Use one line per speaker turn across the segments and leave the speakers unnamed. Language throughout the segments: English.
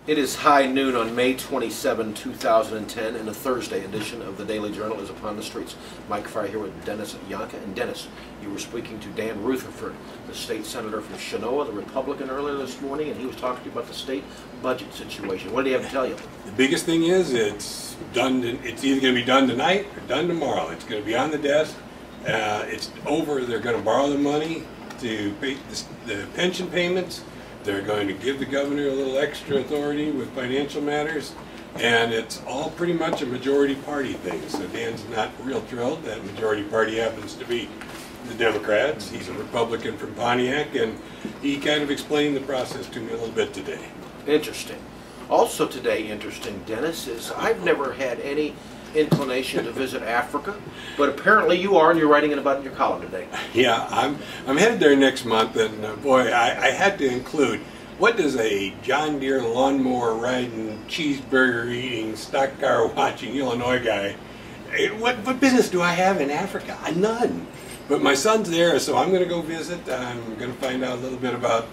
It is high noon on May 27, 2010, and a Thursday edition of the Daily Journal is upon the streets. Mike Frey here with Dennis Yohnka. And Dennis, you were speaking to Dan Rutherford, the state senator from Shinoa, the Republican, earlier this morning, and he was talking to you about the state budget situation. What did he have to tell you?
The biggest thing is it's done. It's either going to be done tonight or done tomorrow. It's going to be on the desk. It's over. They're going to borrow the money to pay the pension payments. They're going to give the governor a little extra authority with financial matters, and it's all pretty much a majority party thing. So Dan's not real thrilled. That majority party happens to be the Democrats. He's a Republican from Pontiac, and he kind of explained the process to me a little bit today.
Interesting. Also today, interesting, Dennis, is I've never had any inclination to visit Africa, but apparently you are, and you're writing about it in your column today.
Yeah, I'm headed there next month, and boy, I had to include, what does a John Deere lawnmower riding, cheeseburger eating, stock car watching Illinois guy, what business do I have in Africa? None. But my son's there, so I'm going to go visit. I'm going to find out a little bit about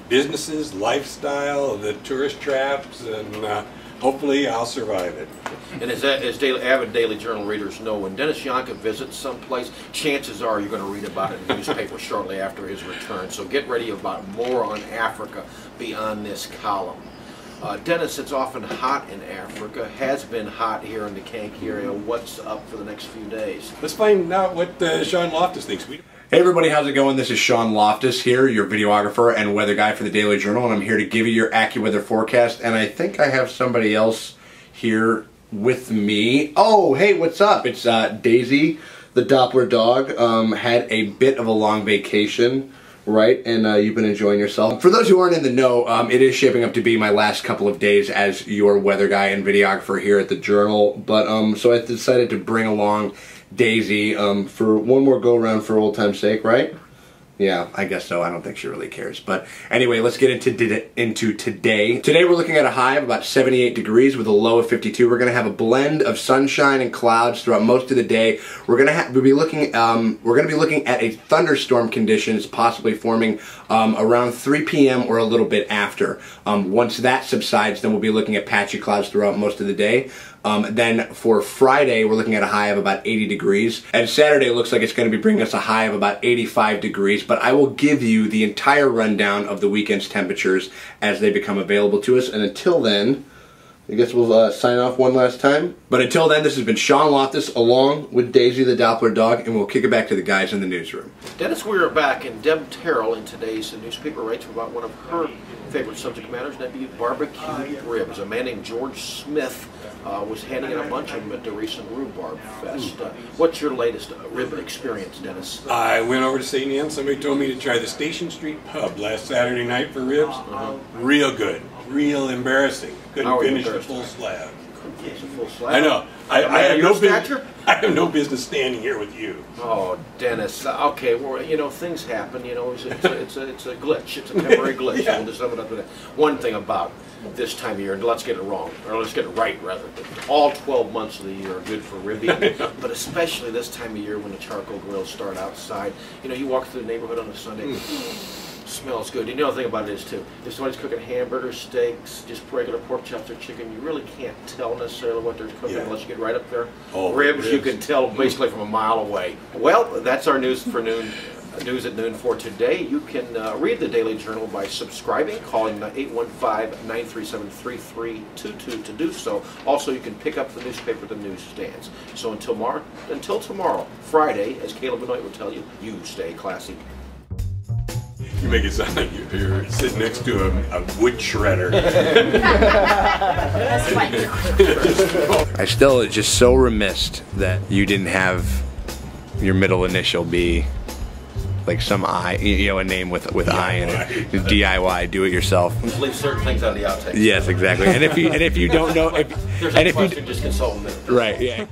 businesses, lifestyle, the tourist traps, and hopefully I'll survive it.
And as avid Daily Journal readers know, when Dennis Yohnka visits someplace, chances are you're going to read about it in the newspaper shortly after his return. So get ready about more on Africa beyond this column. Dennis, it's often hot in Africa, has been hot here in the Kankakee area. What's up for the next few days?
Let's find out what Sean Loftus thinks.
Hey everybody, how's it going? This is Sean Loftus here, your videographer and weather guy for the Daily Journal, and I'm here to give you your AccuWeather forecast, and I think I have somebody else here with me. Oh, hey, what's up? It's Daisy the Doppler Dog. Had a bit of a long vacation, right? And you've been enjoying yourself. For those who aren't in the know, it is shaping up to be my last couple of days as your weather guy and videographer here at the Journal, but so I decided to bring along Daisy for one more go-around for old time's sake, right? Yeah, I guess so. I don't think she really cares. But anyway, let's get into today. Today we're looking at a high of about 78 degrees with a low of 52. We're going to have a blend of sunshine and clouds throughout most of the day. We're going to be looking at a thunderstorm conditions possibly forming around 3 p.m. or a little bit after. Once that subsides, then we'll be looking at patchy clouds throughout most of the day. Then for Friday, we're looking at a high of about 80 degrees. And Saturday looks like it's going to be bringing us a high of about 85 degrees. But I will give you the entire rundown of the weekend's temperatures as they become available to us. And until then, I guess we'll sign off one last time. But until then, this has been Sean Loftus along with Daisy the Doppler Dog, and we'll kick it back to the guys in the newsroom.
Dennis, we are back, and Deb Terrell in today's newspaper writes about one of her favorite subject matters, that'd be barbecued ribs. A man named George Smith was handing in a bunch of them at the recent Rhubarb Fest. What's your latest rib experience, Dennis?
I went over to St. Anne. Somebody told me to try the Station Street Pub last Saturday night for ribs. Real good. Real embarrassing. Couldn't finish the full slab.
It's a full slab.
I know. I have no business standing here with you.
Oh, Dennis. Okay, well, you know, things happen. You know, it's a glitch. It's a temporary glitch. We'll just sum it up to that. One thing about this time of year, and let's get it wrong, or let's get it right, rather. All 12 months of the year are good for ribbing, but especially this time of year when the charcoal grills start outside. You know, you walk through the neighborhood on a Sunday. Smells good. You know the thing about it is too, if somebody's cooking hamburgers, steaks, just regular pork chops or chicken, you really can't tell necessarily what they're cooking unless you get right up there. Ribs, you can tell basically from a mile away. Well, that's our news for noon. News at noon for today. You can read the Daily Journal by subscribing, calling 815-937-3322 to do so. Also, you can pick up the newspaper at the newsstands. So until tomorrow, Friday, as Caleb Benoit would tell you, you stay classy.
You make it sound like you're sitting next to a wood shredder.
I still just so remiss that you didn't have your middle initial be like some I, you know, a name with I in it. DIY, do it yourself.
Leave certain things out of the outtakes.
Yes, exactly. And if you don't know,
just consult them.
Right. Yeah.